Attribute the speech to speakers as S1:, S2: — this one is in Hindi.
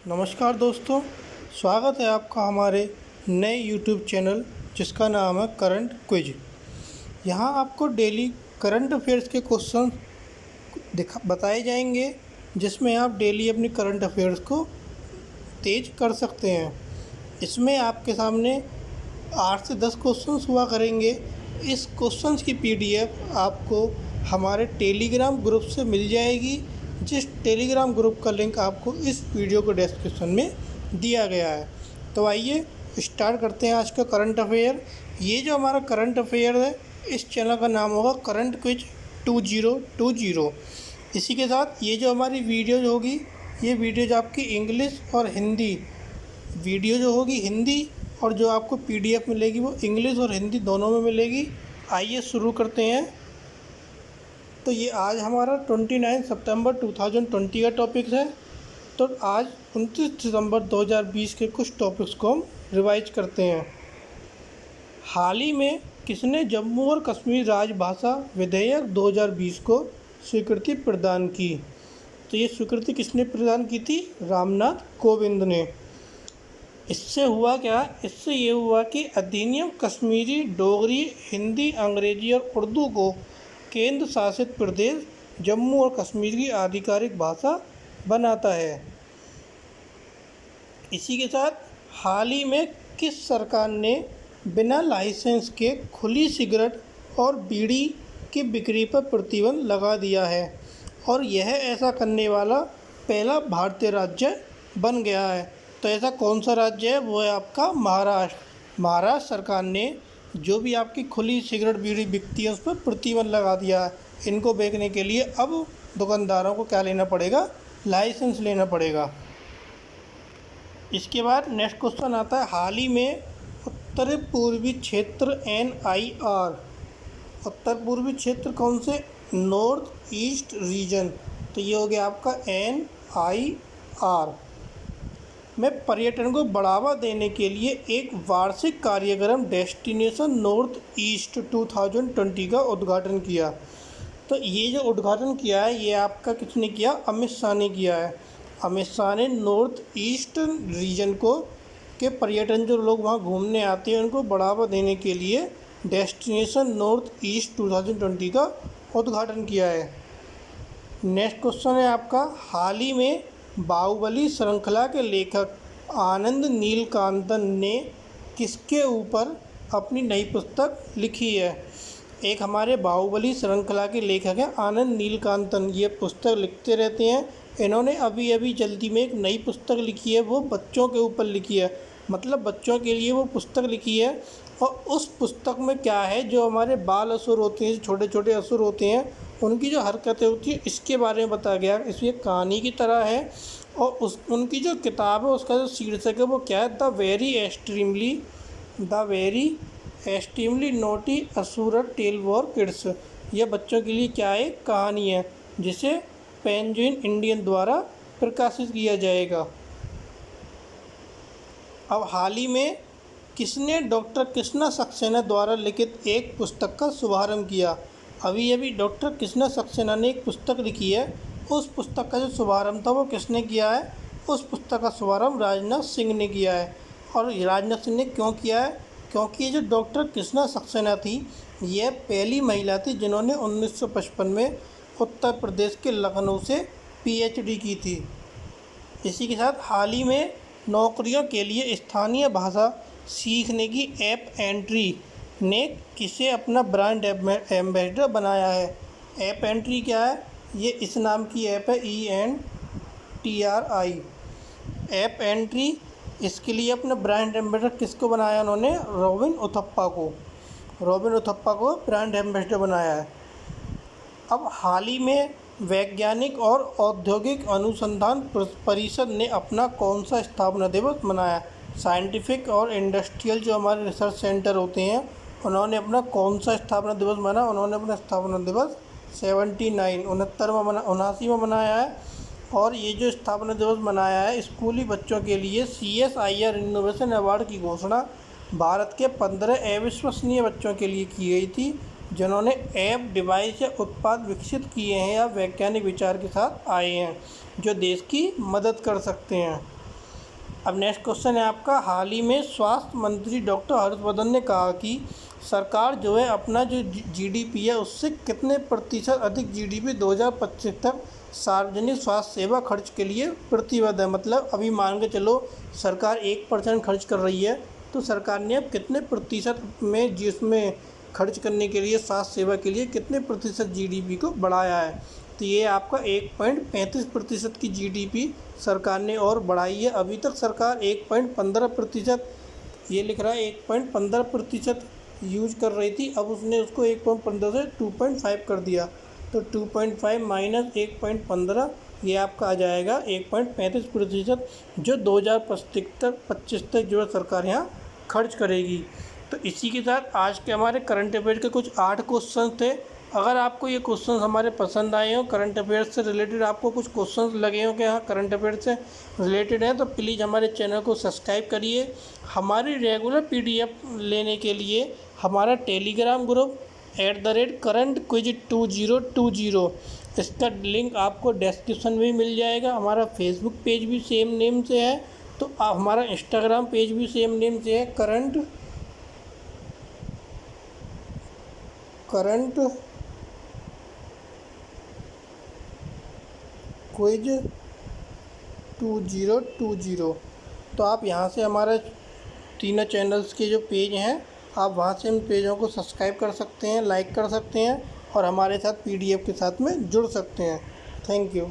S1: नमस्कार दोस्तों, स्वागत है आपका हमारे नए यूट्यूब चैनल जिसका नाम है करंट क्विज। यहाँ आपको डेली करंट अफेयर्स के क्वेश्चन बताए जाएंगे, जिसमें आप डेली अपनी करंट अफेयर्स को तेज कर सकते हैं। इसमें आपके सामने 8 से 10 क्वेश्चंस हुआ करेंगे। इस क्वेश्चंस की पीडीएफ आपको हमारे टेलीग्राम ग्रुप से मिल जाएगी, जिस टेलीग्राम ग्रुप का लिंक आपको इस वीडियो के डिस्क्रिप्शन में दिया गया है। तो आइए स्टार्ट करते हैं आज का करंट अफेयर। ये जो हमारा करंट अफेयर है, इस चैनल का नाम होगा करंट क्विज 2020। इसी के साथ ये जो हमारी वीडियो होगी, ये वीडियोज आपकी इंग्लिश और हिंदी वीडियो जो होगी हिंदी, और जो आपको पीडीएफ मिलेगी वो इंग्लिश और हिंदी दोनों में मिलेगी। आइए शुरू करते हैं। तो ये आज हमारा 29 सितंबर 2020 का टॉपिक है। तो आज 29 सितंबर 2020 के कुछ टॉपिक्स को हम रिवाइज करते हैं। हाल ही में किसने जम्मू और कश्मीर राजभाषा विधेयक 2020 को स्वीकृति प्रदान की? तो ये स्वीकृति किसने प्रदान की थी? रामनाथ कोविंद ने। इससे हुआ क्या? इससे ये हुआ कि अधिनियम कश्मीरी, डोगरी, हिंदी, अंग्रेजी और उर्दू को केंद्र शासित प्रदेश जम्मू और कश्मीर की आधिकारिक भाषा बनाता है। इसी के साथ हाल ही में किस सरकार ने बिना लाइसेंस के खुली सिगरेट और बीड़ी की बिक्री पर प्रतिबंध लगा दिया है, और यह ऐसा करने वाला पहला भारतीय राज्य बन गया है? तो ऐसा कौन सा राज्य है? वो है आपका महाराष्ट्र। महाराष्ट्र सरकार ने जो भी आपकी खुली सिगरेट बीड़ी बिकती है उस पर प्रतिबंध लगा दिया है। इनको बेचने के लिए अब दुकानदारों को क्या लेना पड़ेगा? लाइसेंस लेना पड़ेगा। इसके बाद नेक्स्ट क्वेश्चन आता है, हाल ही में उत्तर पूर्वी क्षेत्र NIR, उत्तर पूर्वी क्षेत्र कौन से? North east region. तो ये हो गया आपका NIR में पर्यटन को बढ़ावा देने के लिए एक वार्षिक कार्यक्रम डेस्टिनेशन नॉर्थ ईस्ट 2020 का उद्घाटन किया। तो ये जो उद्घाटन किया है, ये आपका किसने किया? अमित शाह ने किया है। अमित शाह ने नॉर्थ ईस्ट रीजन को के पर्यटन जो लोग वहाँ घूमने आते हैं उनको बढ़ावा देने के लिए डेस्टिनेशन नॉर्थ ईस्ट 2020 का उद्घाटन किया है। नेक्स्ट क्वेश्चन है आपका, हाल ही में बाहुबली श्रृंखला के लेखक आनंद नीलकांतन ने किसके ऊपर अपनी नई पुस्तक लिखी है? एक हमारे बाहुबली श्रृंखला के लेखक हैं आनंद नीलकांतन। ये पुस्तक लिखते रहते हैं। इन्होंने अभी अभी जल्दी में एक नई पुस्तक लिखी है, वो बच्चों के ऊपर लिखी है, मतलब बच्चों के लिए वो पुस्तक लिखी है। और उस पुस्तक में क्या है, जो हमारे बाल असुर होते हैं, छोटे छोटे असुर होते हैं, उनकी जो हरकतें होती हैं, इसके बारे में बताया गया। इसलिए कहानी की तरह है। और उनकी जो किताब है उसका जो शीर्षक है वो क्या है? द वेरी एक्सट्रीमली नोटी असुर टेल फॉर किड्स। यह बच्चों के लिए क्या है? कहानी है, जिसे पेंगुइन इंडियन द्वारा प्रकाशित किया जाएगा। अब हाल ही में किसने डॉक्टर कृष्णा सक्सेना द्वारा लिखित एक पुस्तक का शुभारंभ किया? अभी अभी डॉक्टर कृष्णा सक्सेना ने एक पुस्तक लिखी है। उस पुस्तक का जो शुभारंभ था वो किसने किया है? उस पुस्तक का शुभारंभ राजनाथ सिंह ने किया है। और राजनाथ सिंह ने क्यों किया है? क्योंकि ये जो डॉक्टर कृष्णा सक्सेना थी, यह पहली महिला थी जिन्होंने 1955 में उत्तर प्रदेश के लखनऊ से PhD की थी। इसी के साथ हाल ही में नौकरियों के लिए स्थानीय भाषा सीखने की ऐप एंट्री ने किसे अपना ब्रांड एम्बेसडर बनाया है? ऐप एंट्री क्या है? ये इस नाम की ऐप है, ENTRI ऐप एंट्री। इसके लिए अपना ब्रांड एम्बेसडर किसको बनाया उन्होंने? रॉबिन उथप्पा को ब्रांड एम्बेसडर बनाया है। अब हाल ही में वैज्ञानिक और औद्योगिक अनुसंधान परिषद ने अपना कौन सा स्थापना दिवस मनाया? साइंटिफिक और इंडस्ट्रियल जो हमारे रिसर्च सेंटर होते हैं, उन्होंने अपना कौन सा स्थापना दिवस मनाया? उन्होंने अपना स्थापना दिवस 79 में मनाया है। और ये जो स्थापना दिवस मनाया है, स्कूली बच्चों के लिए CSIR इनोवेशन अवार्ड की घोषणा भारत के 15 अविश्वसनीय बच्चों के लिए की गई थी, जिन्होंने ऐप, डिवाइस या उत्पाद विकसित किए हैं या वैज्ञानिक विचार के साथ आए हैं जो देश की मदद कर सकते हैं। अब नेक्स्ट क्वेश्चन है आपका, हाल ही में स्वास्थ्य मंत्री डॉक्टर हर्षवर्धन ने कहा कि सरकार जो है अपना जो जीडीपी है उससे कितने प्रतिशत अधिक जीडीपी 2025 तक सार्वजनिक स्वास्थ्य सेवा खर्च के लिए प्रतिबद्ध है। मतलब अभी मान के चलो सरकार 1% खर्च कर रही है, तो सरकार ने अब कितने प्रतिशत में जिसमें खर्च करने के लिए स्वास्थ्य सेवा के लिए कितने प्रतिशत जीडीपी को बढ़ाया है। तो ये आपका 1.35% की जीडीपी सरकार ने और बढ़ाई है। अभी तक सरकार 1.15%, ये लिख रहा है 1.15% यूज कर रही थी, अब उसने उसको 1.15 से 2.5 कर दिया। तो 2.5 माइनस 1.15 ये आपका आ जाएगा 1.35%, जो 2025 तक जो है सरकार यहाँ खर्च करेगी। तो इसी के साथ आज के हमारे करंट अफेयर के कुछ 8 क्वेश्चन थे। अगर आपको ये क्वेश्चन हमारे पसंद आए हो, करंट अफेयर्स से रिलेटेड आपको कुछ क्वेश्चन लगे हो कि हाँ करंट अफेयर से रिलेटेड हैं, तो प्लीज़ हमारे चैनल को सब्सक्राइब करिए। हमारी रेगुलर PDF लेने के लिए हमारा टेलीग्राम ग्रुप @currentquiz2020, इसका लिंक आपको डिस्क्रिप्शन में भी मिल जाएगा। हमारा फेसबुक पेज भी सेम नेम से है, तो हमारा इंस्टाग्राम पेज भी सेम नेम से है, करंट क्विज 2020। तो आप यहाँ से हमारे तीनों चैनल्स के जो पेज हैं, आप वहाँ से इन पेजों को सब्सक्राइब कर सकते हैं, लाइक कर सकते हैं और हमारे साथ PDF के साथ में जुड़ सकते हैं। Thank you.